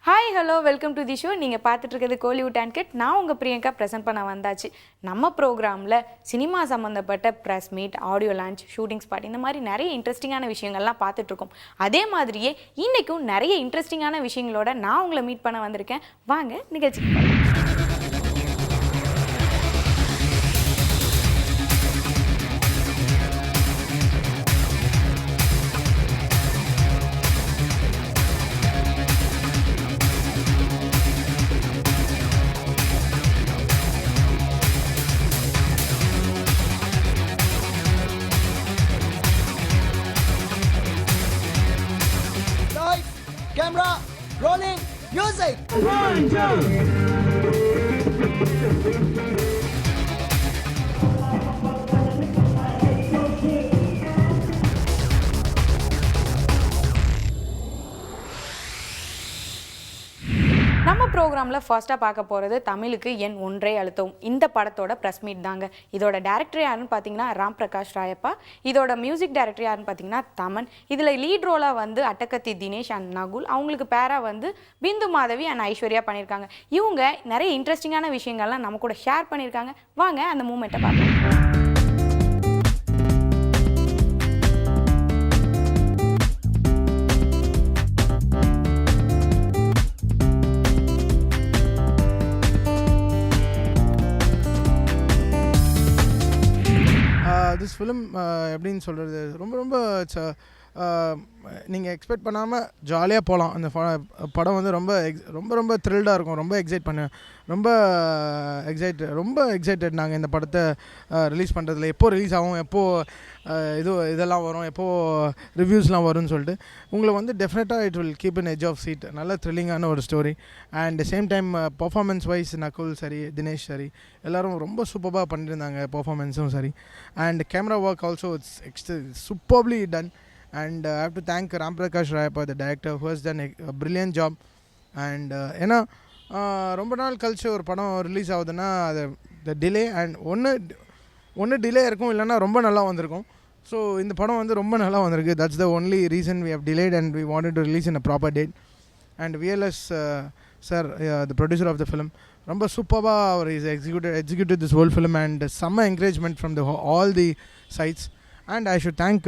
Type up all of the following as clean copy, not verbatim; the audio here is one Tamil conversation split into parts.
Hi hello welcome to the show. நீங்கள் பார்த்துட்டு இருக்கிறது கோலிவுட் அண்ட் கிட். நான் உங்கள் பிரியங்கா ப்ரெசென்ட் பண்ண வந்தாச்சு. நம்ம ப்ரோக்ராமில் சினிமா சம்மந்தப்பட்ட press meet, audio launch, shooting spot இந்த மாதிரி நிறைய இன்ட்ரெஸ்டிங்கான விஷயங்கள்லாம் பார்த்துட்ருக்கோம். அதே மாதிரியே இன்றைக்கும் நிறைய இன்ட்ரெஸ்டிங்கான விஷயங்களோட நான் உங்களை மீட் பண்ண வந்திருக்கேன். வாங்க நிகழ்ச்சிக்கு. Camera, rolling, music! 1, 2. நம்ம ப்ரோக்ராமில் ஃபர்ஸ்ட்டாக பார்க்க போகிறது தமிழுக்கு என் ஒன்றே அழுத்தம் இந்த படத்தோட ப்ரெஸ் மீட் தாங்க. இதோட டேரக்டர் யாருன்னு பார்த்தீங்கன்னா ராம் பிரகாஷ் ராயப்பா. இதோட மியூசிக் டைரக்டர் யாருன்னு பார்த்தீங்கன்னா தமன். இதில் லீட் ரோலாக வந்து அட்டகத்தி தினேஷ் அண்ட் நகுல், அவங்களுக்கு பேராக வந்து பிந்து மாதவி அண்ட் ஐஸ்வர்யா பண்ணியிருக்காங்க. இவங்க நிறைய இன்ட்ரெஸ்டிங்கான விஷயங்கள்லாம் நம்ம கூட ஷேர் பண்ணியிருக்காங்க. வாங்க அந்த மூமெண்ட்டை பார்க்கலாம். திஸ் ஃபிலிம் எப்படின்னு சொல்கிறது, ரொம்ப ரொம்ப நீங்கள் எக்ஸ்பெக்ட் பண்ணாமல் ஜாலியாக போகலாம். அந்த படம் வந்து ரொம்ப ரொம்ப த்ரில்டாக இருக்கும். ரொம்ப எக்ஸைட்டட் நாங்கள் இந்த படத்தை ரிலீஸ் பண்ணுறதுல. எப்போது ரிலீஸ் ஆகும், எப்போது இதெல்லாம் வரும், எப்போது ரிவ்யூஸ்லாம் வரும்னு சொல்லிட்டு உங்களை வந்து டெஃபினட்டாக it will keep on edge of seat. நல்ல த்ரில்லிங்கான ஒரு story. And same time performance wise Nakul சரி, தினேஷ் சரி, எல்லோரும் ரொம்ப சூப்பராக பண்ணியிருந்தாங்க. பர்ஃபார்மன்ஸும் சரி, and camera work also it's superly done. And I have to thank Ram Prakash Rayappa, the director, who has done a brilliant job. And ஏன்னா ரொம்ப நாள் கழிச்சு ஒரு படம் ரிலீஸ் ஆகுதுன்னா அது த டிலே அண்ட் ஒன்று டிலே இருக்கும், இல்லைன்னா ரொம்ப நல்லா வந்திருக்கும். ஸோ இந்த படம் வந்து ரொம்ப நல்லா வந்திருக்கு. That's the only reason we have delayed and we wanted to release in a proper date. And VLS sir, the producer of the film, ரொம்ப சூப்பராக அவர் is executed this whole film and some encouragement from all the sides. And I should thank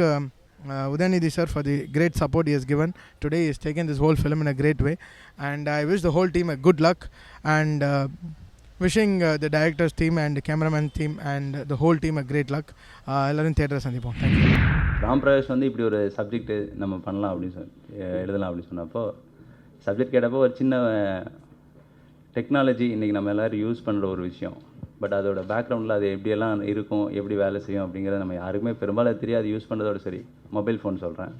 Udayanidhi sir for the great support he has given. Today he has taken this whole film in a great way, and I wish the whole team a good luck, and wishing the directors team and the cameraman team and the whole team a great luck. Ellarum theater sandipom. Thank you. Ram Prakash வந்து இப்படி ஒரு சப்ஜெக்ட் நம்ம பண்ணலாம் அப்படின்னு எழுதலாம் அப்படின்னு சொன்னப்போ, சப்ஜெக்ட் கேட்டப்போ ஒரு சின்ன டெக்னாலஜி இன்றைக்கி நம்ம எல்லோரும் யூஸ் பண்ணுற ஒரு விஷயம், பட் அதோட பேக்ரவுண்டில் அது எப்படியெல்லாம் இருக்கும், எப்படி வேலை செய்யும் அப்படிங்கிறத நம்ம யாருக்குமே பெரும்பாலும் தெரியாது. யூஸ் பண்ணுறதோட சரி, மொபைல் ஃபோன் சொல்கிறேன்.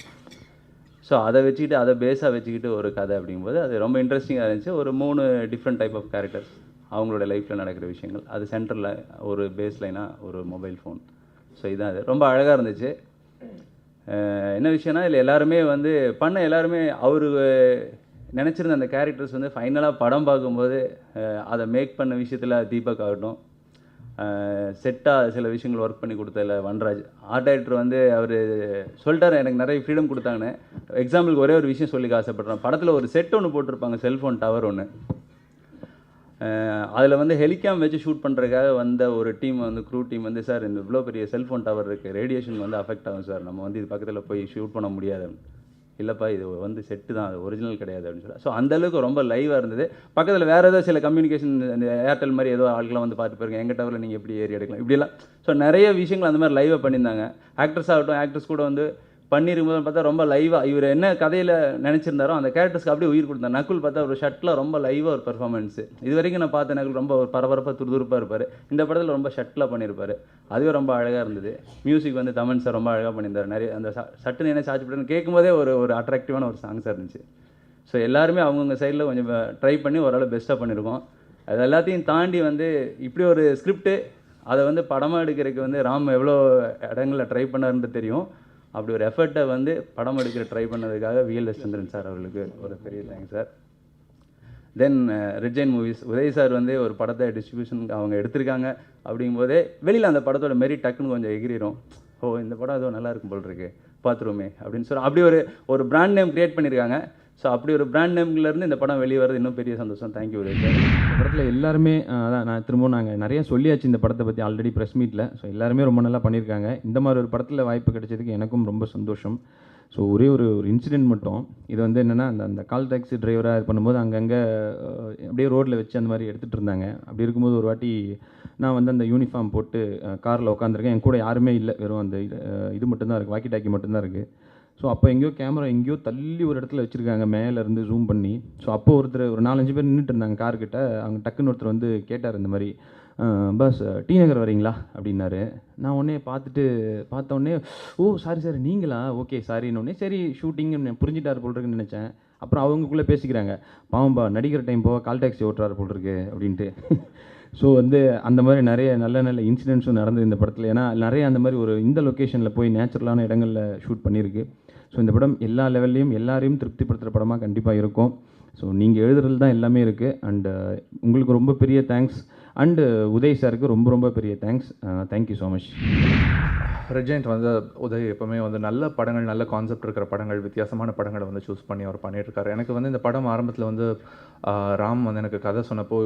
ஸோ அதை வச்சுக்கிட்டு, அதை பேஸாக வச்சுக்கிட்டு ஒரு கதை அப்படிங்கும்போது அது ரொம்ப இன்ட்ரெஸ்டிங்காக இருந்துச்சு. ஒரு 3 டிஃப்ரெண்ட் டைப் ஆஃப் கேரக்டர்ஸ், அவங்களோட லைஃப்பில் நடக்கிற விஷயங்கள், அது சென்டரில் ஒரு பேஸ் லைனாக ஒரு மொபைல் ஃபோன். ஸோ இதுதான் அது ரொம்ப அழகாக இருந்துச்சு. என்ன விஷயம்னா, இதில் எல்லாருமே வந்து எல்லாருமே அவர் நினச்சிருந்த அந்த கேரக்டர்ஸ் வந்து ஃபைனலாக படம் பார்க்கும்போது அதை மேக் பண்ண விஷயத்தில் தீபக் ஆகட்டும், செட்டாக சில விஷயங்கள் ஒர்க் பண்ணி கொடுத்ததில்ல வன்ராஜ், ஆர்ட் டைரக்டர் வந்து அவர் சொல்லிட்டார் எனக்கு நிறைய ஃப்ரீடம் கொடுத்தாங்கன்னு. எக்ஸாம்பிளுக்கு ஒரே ஒரு விஷயம் சொல்லி ஆசைப்படுறேன். படத்தில் ஒரு செட் ஒன்று போட்டிருப்பாங்க, செல்ஃபோன் டவர் ஒன்று. அதில் வந்து ஹெலிகாம் வச்சு ஷூட் பண்ணுறதுக்காக வந்த ஒரு டீம் வந்து க்ரூ டீம் வந்து, சார் இந்த இவ்வளோ பெரிய செல்ஃபோன் டவர் இருக்குது, ரேடியேஷன் வந்து அஃபெக்ட் ஆகும் சார், நம்ம வந்து இது பக்கத்தில் போய் ஷூட் பண்ண முடியாது. இல்லைப்பா இது வந்து செட்டு தான், அது ஒரிஜினல் கிடையாது அப்படின்னு சொல்லி. ஸோ அந்தளவுக்கு ரொம்ப லைவாக இருந்தது. பக்கத்தில் வேறு ஏதோ சில கம்யூனிகேஷன், இந்த ஏர்டெல் மாதிரி ஏதோ ஆட்களாம் வந்து பார்த்து போயிருங்க, எங்கள் டவரில் நீங்கள் எப்படி ஏறி எடுக்கலாம் இப்படிலாம். ஸோ நிறைய விஷயங்கள் அந்த மாதிரி லைவாக பண்ணியிருந்தாங்க. ஆக்டர்ஸ் ஆகட்டும், ஆக்டர்ஸ் கூட வந்து பண்ணியிருக்கும்போது பார்த்தா ரொம்ப லைவாக இவர் என்ன கதையில் நினச்சிருந்தாரோ அந்த கேரக்டர்ஸ்க்கு அப்படியே உயிர் கொடுத்தார். நகுல் பார்த்தா ஒரு ஷர்ட்டில் ரொம்ப லைவாக ஒரு பெர்ஃபார்மன்ஸு. இது வரைக்கும் நான் பார்த்த நகுல் ரொம்ப ஒரு பரபரப்பாக துருதுருப்பாக இருப்பார். இந்த படத்தில் ரொம்ப ஷர்ட்டில் பண்ணியிருப்பார். அதுவே ரொம்ப அழகாக இருந்தது. மியூசிக் வந்து தமன் சார் ரொம்ப அழகாக பண்ணியிருந்தார். நிறைய அந்த சட்டுன்னு என்ன சார்ஜ் பண்ணுன்னு கேட்கும்போதே ஒரு அட்ராக்டிவான ஒரு சாங்ஸாக இருந்துச்சு. ஸோ எல்லாருமே அவங்கவுங்க சைடில் கொஞ்சம் ட்ரை பண்ணி ஓரளவு பெஸ்ட்டாக பண்ணியிருக்கோம். அது எல்லாத்தையும் தாண்டி வந்து இப்படி ஒரு ஸ்கிரிப்டு அதை வந்து படமாக எடுக்கிறதுக்கு வந்து ராம் எவ்வளோ இடங்களில் ட்ரை பண்ணாருன்னு தெரியும். அப்படி ஒரு எஃபர்ட்டை வந்து படம் எடுக்கிற ட்ரை பண்ணதுக்காக VLS சந்திரன் சார் அவர்களுக்கு ஒரு பெரிய தேங்க்ஸ் சார். தென் ரிஜைன் மூவிஸ் உதய் சார் வந்து ஒரு படத்தை டிஸ்ட்ரிபியூஷன் அவங்க எடுத்திருக்காங்க அப்படிங்கும்போதே வெளியில் அந்த படத்தோட மெரி டக்குன்னு கொஞ்சம் எகிரிடும். ஓ இந்த படம் ஏதோ நல்லா இருக்கும் போல் இருக்கு, பார்த்துருவோமே அப்படின்னு சொல்லி அப்படி ஒரு பிராண்ட் நேம் க்ரியேட் பண்ணியிருக்காங்க. ஸோ அப்படி ஒரு பிராண்ட் நேம்லேருந்து இந்த படம் வெளியே வரது இன்னும் பெரிய சந்தோஷம். Thank you Uday sir. இந்த படத்தில் எல்லாருமே அதான் நான் திரும்பவும் நாங்கள் நிறைய சொல்லியாச்சு இந்த படத்தை பற்றி ஆல்ரெடி ப்ரெஸ் மீட்டில். ஸோ எல்லாருமே ரொம்ப நல்லா பண்ணியிருக்காங்க. இந்த மாதிரி ஒரு படத்தில் வாய்ப்பு கிடைச்சதுக்கு எனக்கும் ரொம்ப சந்தோஷம். ஸோ ஒரே ஒரு இன்சிடெண்ட் மட்டும், இது வந்து என்னென்னா அந்த கால் டாக்ஸி டிரைவராக இது பண்ணும்போது அங்கங்கே அப்படியே ரோட்டில் வச்சு அந்த மாதிரி எடுத்துகிட்டு இருந்தாங்க. அப்படி இருக்கும்போது ஒரு வாட்டி நான் வந்து அந்த யூனிஃபார்ம் போட்டு காரில் உட்காந்துருக்கேன். என் கூட யாருமே இல்லை, வெறும் அந்த இது மட்டும்தான் இருக்குது, வாக்கி டாக்கி மட்டும்தான் இருக்குது. ஸோ அப்போ எங்கேயோ கேமரா எங்கேயோ தள்ளி ஒரு இடத்துல வச்சுருக்காங்க, மேலேருந்து ஜூம் பண்ணி. ஸோ அப்போ ஒருத்தர் ஒரு 4-5 பேர் நின்றுட்டு இருந்தாங்க கார்கிட்ட. அவங்க டக்குன்னு ஒருத்தர் வந்து கேட்டார் இந்த மாதிரி, பஸ் டி நகர் வரீங்களா அப்படின்னாரு. நான் உடனே பார்த்த உடனே ஓ சாரி நீங்களா, ஓகே சாரின்னு சரி ஷூட்டிங்னு புரிஞ்சிட்டார் போல் இருக்குன்னு நினச்சேன். அப்புறம் அவங்களுக்குள்ளே பேசிக்கிறாங்க, பாவம்பா நடிக்கிற டைம் போக கால் டாக்ஸி ஓட்டுறாரு போல் இருக்கு அப்படின்ட்டு. ஸோ வந்து அந்த மாதிரி நிறைய நல்ல இன்சிடென்ட்ஸும் நடந்தது இந்த படத்தில். ஏன்னா நிறைய அந்த மாதிரி ஒரு இந்த லொக்கேஷனில் போய் நேச்சுரலான இடங்களில் ஷூட் பண்ணியிருக்கு. ஸோ இந்த படம் எல்லா லெவல்லையும் எல்லாரையும் திருப்திப்படுத்துகிற படமாக கண்டிப்பாக இருக்கும். ஸோ நீங்கள் எழுதுறது தான் எல்லாமே இருக்குது. அண்டு உங்களுக்கு ரொம்ப பெரிய தேங்க்ஸ். அண்டு உதய் சாருக்கு ரொம்ப பெரிய thanks. Thank you so much. Red giant வந்து உதய் எப்போவுமே வந்து நல்ல படங்கள், நல்ல கான்செப்ட் இருக்கிற படங்கள், வித்தியாசமான படங்களை வந்து சூஸ் பண்ணி அவர் பண்ணிகிட்ருக்காரு. எனக்கு வந்து இந்த படம் ஆரம்பத்தில் வந்து ராம் வந்து எனக்கு கதை சொன்னப்போ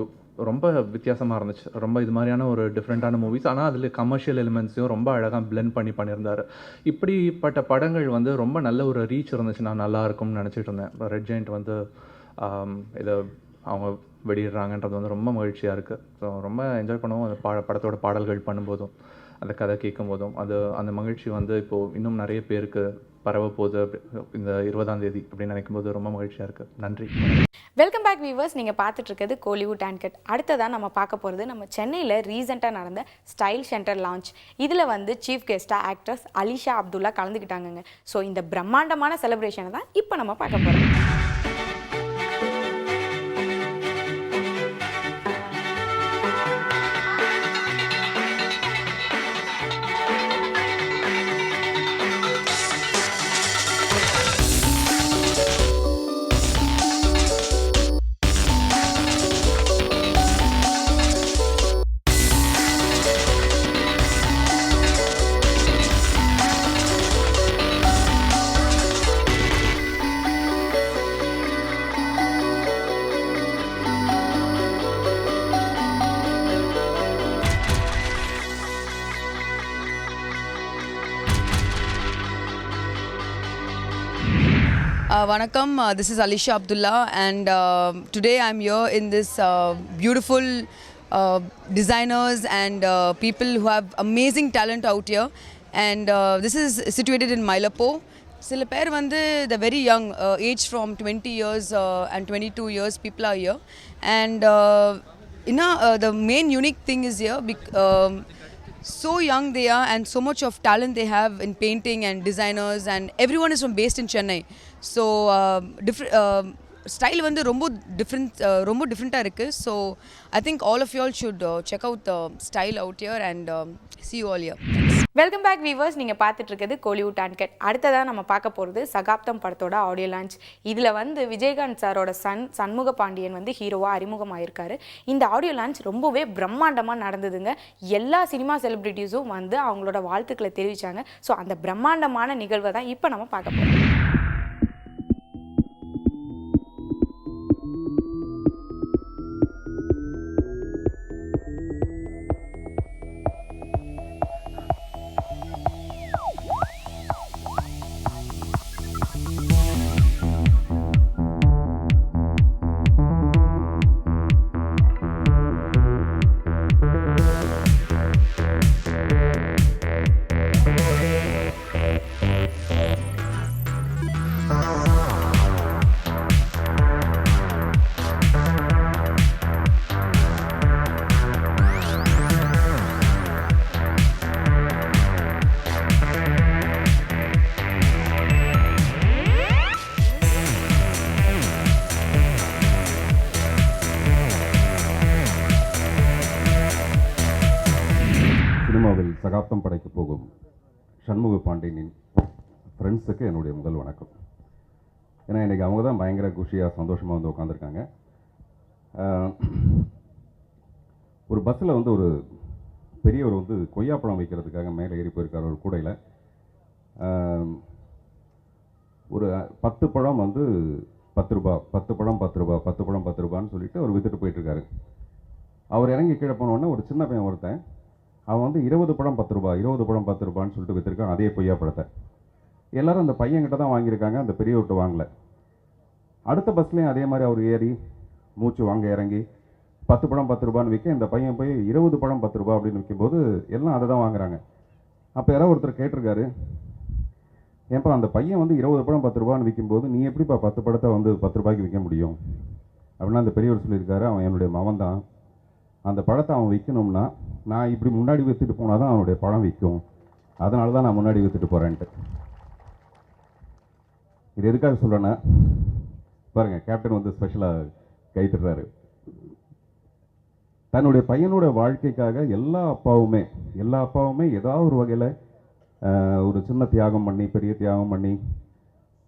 ரொம்ப வித்தியாசமாக இருந்துச்சு. ரொம்ப இது மாதிரியான ஒரு டிஃப்ரெண்ட்டான மூவிஸ், ஆனால் அதில் கமர்ஷியல் எலிமெண்ட்ஸையும் ரொம்ப அழகாக பிளெண்ட் பண்ணியிருந்தார். இப்படிப்பட்ட படங்கள் வந்து ரொம்ப நல்ல ஒரு ரீச் இருந்துச்சுன்னா நல்லா இருக்கும்னு நினச்சிட்டு இருந்தேன். ரெட் ஜெயண்ட் வந்து இதை அவங்க வெளியிடுறாங்கன்றது வந்து ரொம்ப மகிழ்ச்சியாக இருக்குது. ஸோ ரொம்ப என்ஜாய் பண்ணுவோம் அந்த படத்தோட பாடல்கள் பண்ணும்போதும், அந்த கதை கேட்கும் போதும். அந்த மகிழ்ச்சி வந்து இப்போது இன்னும் நிறைய பேருக்கு பரவ போகுது இந்த 20ஆம் தேதி அப்படின்னு நினைக்கும்போது ரொம்ப மகிழ்ச்சியாக இருக்குது. நன்றி. Welcome back viewers. நீங்கள் பார்த்துட்டு இருக்கிறது கோலிவுட் அண்ட் கட். அடுத்ததான் நம்ம பார்க்க போகிறது நம்ம சென்னையில் ரீசெண்டாக நடந்த ஸ்டைல் சென்டர் லான்ச். இதில் வந்து சீஃப் கெஸ்ட்டாக ஆக்ட்ரஸ் அலிஷா அப்துல்லா கலந்துக்கிட்டாங்கங்க. ஸோ இந்த பிரம்மாண்டமான செலிப்ரேஷனை தான் இப்போ நம்ம பார்க்க போகிறோம். Vanakkam, this is Alisha Abdullah, and today I'm here in this beautiful designers and people who have amazing talent out here, and this is situated in Mylapore. சில பேர் வந்து the very young age from 20 years and 22 years people are here, and the main unique thing is here so young they are and so much of talent they have in painting and designers, and everyone is based in Chennai. So style வந்து ரொம்ப டிஃப்ரெண்ட்டாக இருக்குது. So I think all of you all should check out the style out here and see you all here. Welcome back viewers. நீங்கள் பார்த்துட்டு இருக்கிறது கோலிவுட் அண்ட் கட். அடுத்ததாக நம்ம பார்க்க போகிறது சகாப்தம் படத்தோட ஆடியோ லான்ச். இதில் வந்து விஜயகாந்த் சாரோட சண்முக பாண்டியன் வந்து ஹீரோவாக அறிமுகமாயிருக்காரு. இந்த ஆடியோ லான்ச் ரொம்பவே பிரம்மாண்டமாக நடந்ததுங்க. எல்லா சினிமா செலிப்ரிட்டிஸும் வந்து அவங்களோட வாழ்த்துக்களை தெரிவித்தாங்க. ஸோ அந்த பிரம்மாண்டமான நிகழ்வை தான் இப்போ நம்ம பார்க்க போகிறோம். சினிமாவில் சகாப்தம் படைக்க போகும் சண்முக பாண்டியனின் ஃப்ரெண்ட்ஸுக்கு என்னுடைய முதல் வணக்கம். ஏன்னா இன்றைக்கி அவங்க தான் பயங்கர குஷியாக சந்தோஷமாக வந்து உட்காந்துருக்காங்க. ஒரு பஸ்ஸில் வந்து ஒரு பெரியவர் வந்து கொய்யாப்பழம் வைக்கிறதுக்காக மேலே ஏறி போயிருக்கார் ஒரு கூடையில். ஒரு 10 பழம் வந்து 10 ரூபா 10 படம் 10 ரூபா 10 படம் 10 ரூபான்னு சொல்லிட்டு அவர் வித்துட்டு போயிட்டுருக்காரு. அவர் இறங்கி கீழே போனோடனே ஒரு சின்ன பையன் ஒருத்தன் அவன் வந்து 20 படம் 10 ரூபா 20 படம் 10 ரூபான்னு சொல்லிட்டு விற்றுருக்கான் அதே பொய்யா படத்தை. எல்லோரும் அந்த பையன்கிட்ட தான் வாங்கியிருக்காங்க, அந்த பெரியவர்கிட்ட வாங்கலை. அடுத்த பஸ்லேயும் அதே மாதிரி அவர் ஏறி மூச்சு வாங்க இறங்கி 10 படம் 10 ரூபான்னு விற்க இந்த பையன் போய் 20 படம் 10 ரூபா அப்படின்னு விற்கும்போது எல்லாம் அதை தான் வாங்குறாங்க. அப்போ யாரோ ஒருத்தர் கேட்டிருக்காரு, ஏன்ப்பா அந்த பையன் வந்து 20 படம் 10 ரூபான்னு விற்கும்போது நீ எப்படிப்பா 10 படத்தை வந்து 10 ரூபாய்க்கு விற்க முடியும் அப்படின்னா அந்த பெரியவர் சொல்லியிருக்காரு, அவன் என்னுடைய மகன் தான், அந்த படத்தை அவன் விற்கணும்னா நான் இப்படி முன்னாடி விற்றுட்டு போனால் தான் அவனுடைய படம் விற்கும், அதனால தான் நான் முன்னாடி விற்றுட்டு போகிறேன்ட்டு. இது எதுக்காக சொல்கிறேன்னா பாருங்கள், கேப்டன் வந்து ஸ்பெஷலாக கைத்துடுறாரு. தன்னுடைய பையனோட வாழ்க்கைக்காக எல்லா அப்பாவுமே ஏதாவது ஒரு வகையில் ஒரு சின்ன தியாகம் பண்ணி பெரிய தியாகம் பண்ணி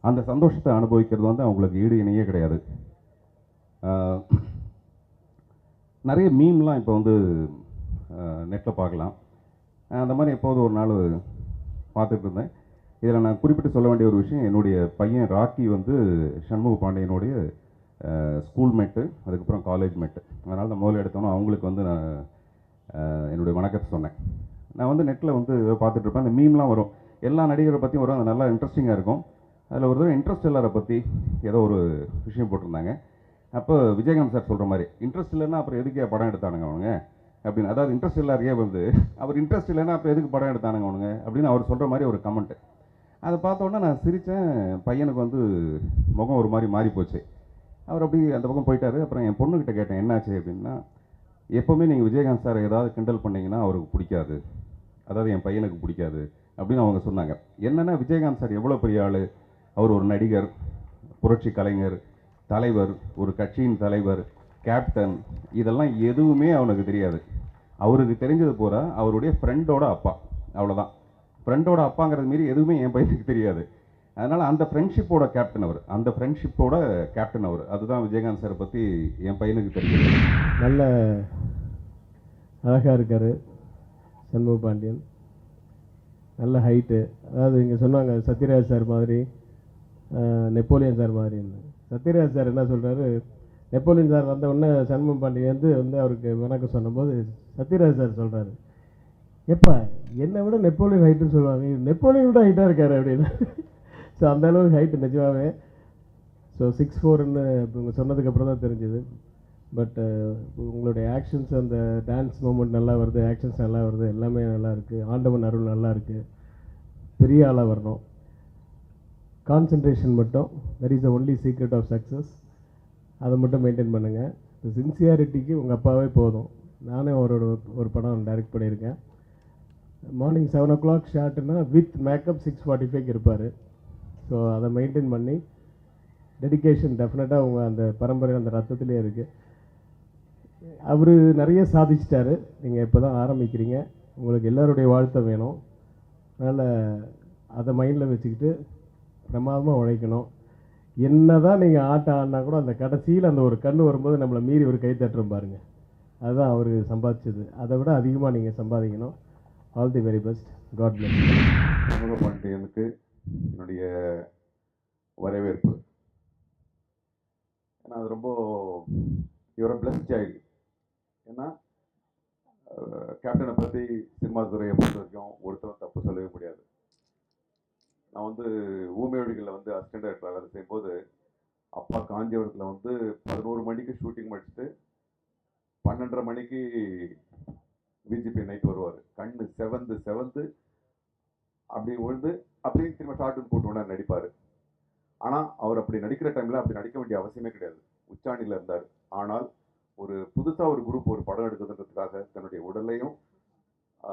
அந்த சந்தோஷத்தை அனுபவிக்கிறது வந்து அவங்களுக்கு ஈடு இணையே கிடையாது. நிறைய மீம்லாம் இப்போ வந்து நெட்டில் பார்க்கலாம். அந்த மாதிரி எப்போது ஒரு நாள் பார்த்துட்டு இருந்தேன். இதில் நான் குறிப்பிட்டு சொல்ல வேண்டிய ஒரு விஷயம், என்னுடைய பையன் ராக்கி வந்து சண்முக பாண்டியனுடைய ஸ்கூல் மேட்டு, அதுக்கப்புறம் காலேஜ் மேட்டு. அதனால் நான் முதல்ல எடுத்தோன்னா அவங்களுக்கு வந்து நான் என்னுடைய வணக்கத்தை சொன்னேன். நான் வந்து நெட்டில் வந்து பார்த்துட்டு இருப்பேன், அந்த மீம்லாம் வரும், எல்லா நடிகரை பற்றியும் வரும், அது நல்லா இன்ட்ரெஸ்டிங்காக இருக்கும். அதில் ஒரு தடவை இன்ட்ரெஸ்ட் எல்லாரை பற்றி ஏதோ ஒரு விஷயம் போட்டிருந்தாங்க. அப்போ விஜயகாந்த் சார் சொல்கிற மாதிரி, இன்ட்ரெஸ்ட் இல்லைன்னா அப்புறம் எதுக்கே படம் எடுத்தானுங்க அவனுங்க அப்படின்னு. அதாவது இன்ட்ரெஸ்ட் எல்லாருக்கே வந்து அவர் இன்ட்ரெஸ்ட் இல்லைன்னா அப்புறம் எதுக்கு படம் எடுத்தானுங்க அவனுங்க அப்படின்னு அவர் சொல்கிற மாதிரி ஒரு கமெண்ட்டு. அதை பார்த்தோன்னே நான் சிரித்தேன். பையனுக்கு வந்து முகம் ஒரு மாதிரி மாறி போச்சு. அவர் அப்படி அந்த பக்கம் போயிட்டார். அப்புறம் என் பொண்ணுக்கிட்ட கேட்டேன் என்னாச்சு அப்படின்னா, எப்போவுமே நீங்கள் விஜயகாந்த் சாரை ஏதாவது கிண்டல் பண்ணிங்கன்னா அவருக்கு பிடிக்காது, அதாவது என் பையனுக்கு பிடிக்காது அப்படின்னு அவங்க சொன்னாங்க. என்னென்னா விஜயகாந்த் சார் எவ்வளோ பெரிய ஆள், அவர் ஒரு நடிகர், புரட்சி கலைஞர், தலைவர், ஒரு கட்சியின் தலைவர், கேப்டன், இதெல்லாம் எதுவுமே அவனுக்கு தெரியாது. அவருக்கு தெரிஞ்சது பூரா அவருடைய ஃப்ரெண்டோட அப்பா, அவ்வளோதான். ஃப்ரெண்டோட அப்பாங்கிறது மீறி எதுவுமே என் பையனுக்கு தெரியாது. அதனால் அந்த ஃப்ரெண்ட்ஷிப்போட கேப்டன் அவர், அதுதான் விஜயகாந்த் சாரை பற்றி என் பையனுக்கு தெரியும். நல்ல அழகாக இருக்கார் சண்முக பாண்டியன், நல்ல ஹைட்டு. அதாவது இங்கே சொன்னாங்க சத்யராஜ் சார் மாதிரி, நெப்போலியன் சார் மாதிரின்னு. சத்யராஜ் சார் என்ன சொல்கிறாரு, நெப்போலியன் சார் வந்த உடனே சண்முக பாண்டியன் வந்து அவருக்கு வணக்கம் சொன்னபோது சத்யராஜ் சார் சொல்கிறாரு, எப்பா என்னை விட நெப்போலியன் ஹைட்டுன்னு சொல்லுவாங்க, நெப்போலியன் விட ஹைட்டாக இருக்கார் அப்படின்னு. ஸோ அந்த அளவுக்கு ஹைட்டு நிஜமாகவே. ஸோ 6'4" இவங்க சொன்னதுக்கப்புறம் தான் தெரிஞ்சுது. பட் உங்களுடைய ஆக்ஷன்ஸ், அந்த டான்ஸ் மூமெண்ட் நல்லா வருது, ஆக்ஷன்ஸ் நல்லா வருது, எல்லாமே நல்லா இருக்குது. ஆண்டவன் அருள் நல்லா இருக்குது. பெரிய ஆளாக வரணும். கான்சன்ட்ரேஷன் மட்டும், that is the only secret of success. அதை மட்டும் மெயின்டைன் பண்ணுங்கள். இந்த சின்சியாரிட்டிக்கு உங்கள் அப்பாவே போதும். நானே ஒரு படம் டைரக்ட் பண்ணியிருக்கேன். மார்னிங் 7 o'clock ஷார்ட்னா வித் மேக்கப் 6:45 இருப்பார். ஸோ அதை மெயின்டைன் பண்ணி, டெடிக்கேஷன் டெஃபினட்டாக உங்கள் அந்த பரம்பரை அந்த ரத்தத்திலே இருக்குது. அவர் நிறைய சாதிச்சிட்டாரு, நீங்கள் இப்போ தான் ஆரம்பிக்கிறீங்க. உங்களுக்கு எல்லாருடைய வாழ்த்தை வேணும். அதனால் அதை மைண்டில் வச்சுக்கிட்டு பிரமாதமாக உழைக்கணும். என்ன தான் நீங்கள் ஆட்டம் ஆடினா கூட அந்த கடைசியில் அந்த ஒரு கண் வரும்போது நம்மளை மீறி ஒரு கை தட்டுறோம் பாருங்கள், அதுதான் அவர் சம்பாதிச்சது. அதை விட அதிகமாக நீங்கள் சம்பாதிக்கணும். All the very best. God bless. Shanmuga பாண்டியனுக்கு என்னுடைய வரவேற்பு. ஏன்னா அது ரொம்ப இவரை பிளஸ் சைல்டு. ஏன்னா கேப்டனை பற்றி சினிமா துறையை பொறுத்த வரைக்கும் ஒருத்தரும் தப்பு சொல்லவே முடியாது. நான் வந்து ஊமையொழிகளில் வந்து அசிஸ்டன்ட் டைரக்டர் வேலை செய்யும்போது அப்பா காஞ்சிபுரத்தில் வந்து 11 மணிக்கு ஷூட்டிங் முடிச்சுட்டு 12:30 மணிக்கு விஜிபி நைட் வருவார். கண்ணு செவந்து அப்படி விழுந்து அப்படியே திரும்ப ஷார்ட்டுன்னு போட்டு உடனே நடிப்பார். ஆனால் அவர் அப்படி நடிக்கிற டைமில் அப்படி நடிக்க வேண்டிய அவசியமே கிடையாது. உச்சாணியில் இருந்தார். ஆனால் ஒரு புதுசாக ஒரு குரூப் ஒரு படம் எடுக்கிறதுன்றதுக்காக தன்னுடைய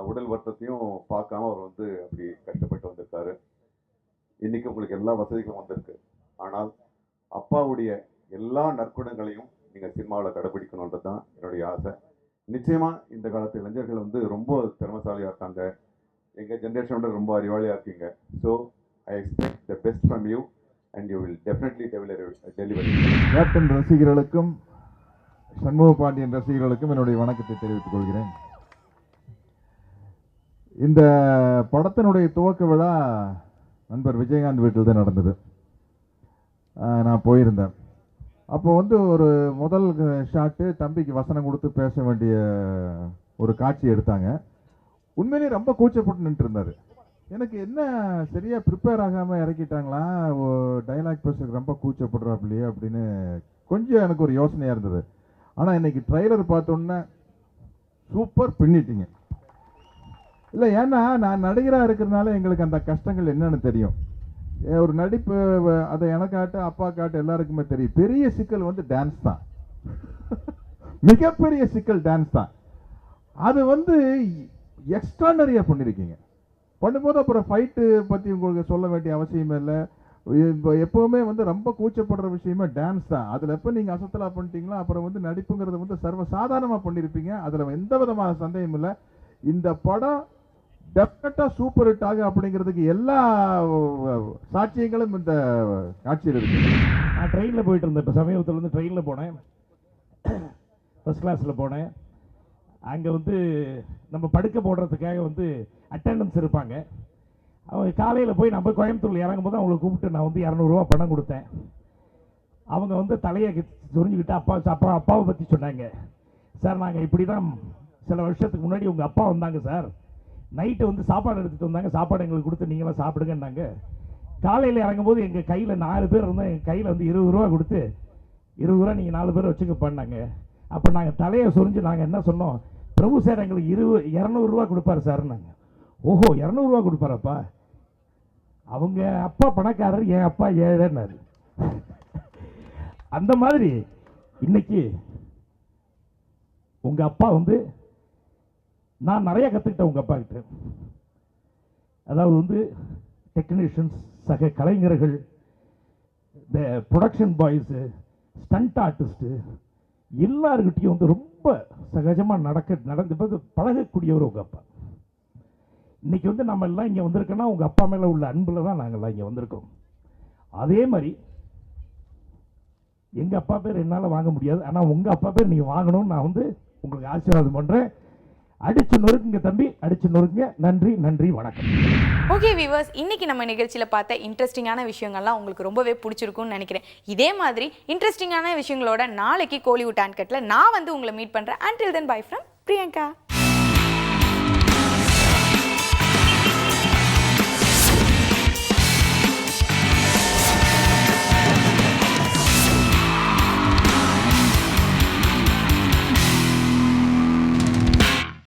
உடல் வருத்தத்தையும் பார்க்காம அவர் வந்து அப்படி கஷ்டப்பட்டு வந்திருக்காரு. இன்றைக்கி உங்களுக்கு எல்லா வசதிகளும் வந்திருக்கு. ஆனால் அப்பாவுடைய எல்லா நற்குணங்களையும் நீங்கள் சினிமாவில் கடைபிடிக்கணுன்றது தான் என்னுடைய ஆசை. நிச்சயமாக இந்த காலத்து இளைஞர்கள் வந்து ரொம்ப திறமைசாலியாக இருக்காங்க. எங்கள் ஜென்ரேஷனோட ரொம்ப அறிவாளியாக இருக்கீங்க. So I expect the best from you and you will definitely delivery. Captain ரசிகர்களுக்கும் சண்முக பாண்டியன் ரசிகர்களுக்கும் என்னுடைய வணக்கத்தை தெரிவித்துக் கொள்கிறேன். இந்த படத்தினுடைய துவக்க விழா நண்பர் விஜயகாந்த் வீட்டில் தான் நடந்தது. நான் போயிருந்தேன். அப்போ வந்து ஒரு முதல் ஷாட்டு தம்பிக்கு வசனம் கொடுத்து பேச வேண்டிய ஒரு காட்சி எடுத்தாங்க. உண்மையிலேயே ரொம்ப கூச்சப்பட்டு நின்று இருந்தார். எனக்கு என்ன சரியாக ப்ரிப்பேர் ஆகாமல் இறக்கிட்டாங்களா, டைலாக் பேசுறதுக்கு ரொம்ப கூச்சப்படுறாப்லையே அப்படின்னு கொஞ்சம் எனக்கு ஒரு யோசனையாக இருந்தது. ஆனால் இன்னைக்கு ட்ரைலர் பார்த்தோன்னே சூப்பர் பின்னிட்டீங்க. இல்லை, ஏன்னா நான் நடிகராக இருக்கிறதுனால எங்களுக்கு அந்த கஷ்டங்கள் என்னன்னு தெரியும். ஒரு நடிப்பு அதை எனக்காட்டு அப்பா காட்டு எல்லாருக்குமே தெரியும். பெரிய சிக்கல் வந்து டான்ஸ் தான். மிகப்பெரிய சிக்கல் டான்ஸ் தான். அது வந்து எக்ஸ்ட்ரானரியாக பண்ணியிருக்கீங்க. பண்ணும்போது அப்புறம் ஃபைட்டு பற்றி உங்களுக்கு சொல்ல வேண்டிய அவசியமே இல்லை. இப்போ எப்போவுமே வந்து ரொம்ப கூச்சப்படுற விஷயமே டான்ஸ் தான். அதில் எப்போ நீங்கள் அசத்தலாக பண்ணிட்டீங்களோ அப்புறம் வந்து நடிப்புங்கிறது வந்து சர்வசாதாரணமாக பண்ணியிருப்பீங்க. அதில் எந்த விதமான சந்தேகமும் இல்லை. இந்த படம் டெஃபினட்டாக சூப்பர் ஹிட் ஆகும் அப்படிங்கிறதுக்கு எல்லா சாட்சியங்களும் இந்த காட்சியில் இருக்கு. நான் ட்ரெயினில் போயிட்டு இருந்தேன். இப்போ சமீபத்துலேருந்து ட்ரெயினில் போனேன், ஃபஸ்ட் கிளாஸில் போனேன். அங்கே வந்து நம்ம படுக்க போடுறதுக்காக வந்து அட்டெண்டன்ஸ் இருப்பாங்க. அவங்க காலையில் போய் நம்ம கோயம்புத்தூரில் இறங்கும் போது அவங்களை கூப்பிட்டு நான் வந்து 200 பணம் கொடுத்தேன். அவங்க வந்து தலையை சொரிஞ்சுக்கிட்டு அப்பாவை பற்றி சொன்னாங்க. சார், நாங்கள் இப்படி தான் சில வருஷத்துக்கு முன்னாடி உங்கள் அப்பா வந்தாங்க சார், நைட்டு வந்து சாப்பாடு எடுத்துகிட்டு வந்தாங்க, சாப்பாடு எங்களுக்கு கொடுத்து நீங்களாம் சாப்பிடுங்கன்னாங்க. காலையில் இறங்கும்போது எங்கள் கையில் 4 பேர் இருந்தால் எங்கள் கையில் வந்து 20 ரூபா கொடுத்து 20 ரூபா நீங்கள் 4 பேர் வச்சுக்க பண்ணாங்க. அப்போ நாங்கள் தலையை சொரிஞ்சு நாங்கள் என்ன சொன்னோம், பிரபு சார் எங்களுக்கு 200 ரூபா கொடுப்பாரு சார்னாங்க. ஓஹோ, 200 ரூபா கொடுப்பாரப்பா. அவங்க அப்பா பணக்காரர், என் அப்பா ஏழைன்னாரு. அந்த மாதிரி இன்னைக்கு உங்கள் அப்பா வந்து நான் நிறைய கற்றுக்கிட்டேன் உங்கள் அப்பா கிட்ட. அதாவது வந்து டெக்னீஷியன்ஸ், சக கலைஞர்கள், இந்த ப்ரொடக்ஷன் பாய்ஸு, ஸ்டண்ட் ஆர்டிஸ்ட்டு எல்லாருக்கிட்டையும் வந்து ரொம்ப சகஜமாக நடந்து பழகக்கூடியவர் உங்கள் அப்பா. இன்றைக்கி வந்து நம்ம எல்லாம் இங்கே வந்திருக்கோன்னா உங்கள் அப்பா மேலே உள்ள அன்பில் தான் நாங்கள்லாம் இங்கே வந்திருக்கோம். அதே மாதிரி எங்கள் அப்பா பேர் என்னால் வாங்க முடியாது, ஆனால் உங்கள் அப்பா பேர் நீங்கள் வாங்கணும்னு நான் வந்து உங்களுக்கு ஆசீர்வாதம் பண்ணுறேன். அடிச்சு நொறுக்குங்க தம்பி, அடிச்சு நொறுக்குங்க. நன்றி, நன்றி, வணக்கம். ஓகே வியூவர்ஸ், இன்னைக்கு நம்ம நிகழ்ச்சியில் பார்த்த இன்ட்ரெஸ்டிங்கான விஷயங்கள்லாம் உங்களுக்கு ரொம்பவே பிடிச்சிருக்கும்னு நினைக்கிறேன். இதே மாதிரி இன்ட்ரெஸ்டிங்கான விஷயங்களோட நாளைக்கு கோலிவுட் அன்கட்டில் நான் வந்து உங்களை மீட் பண்ணுறேன். Until then by from Priyanka.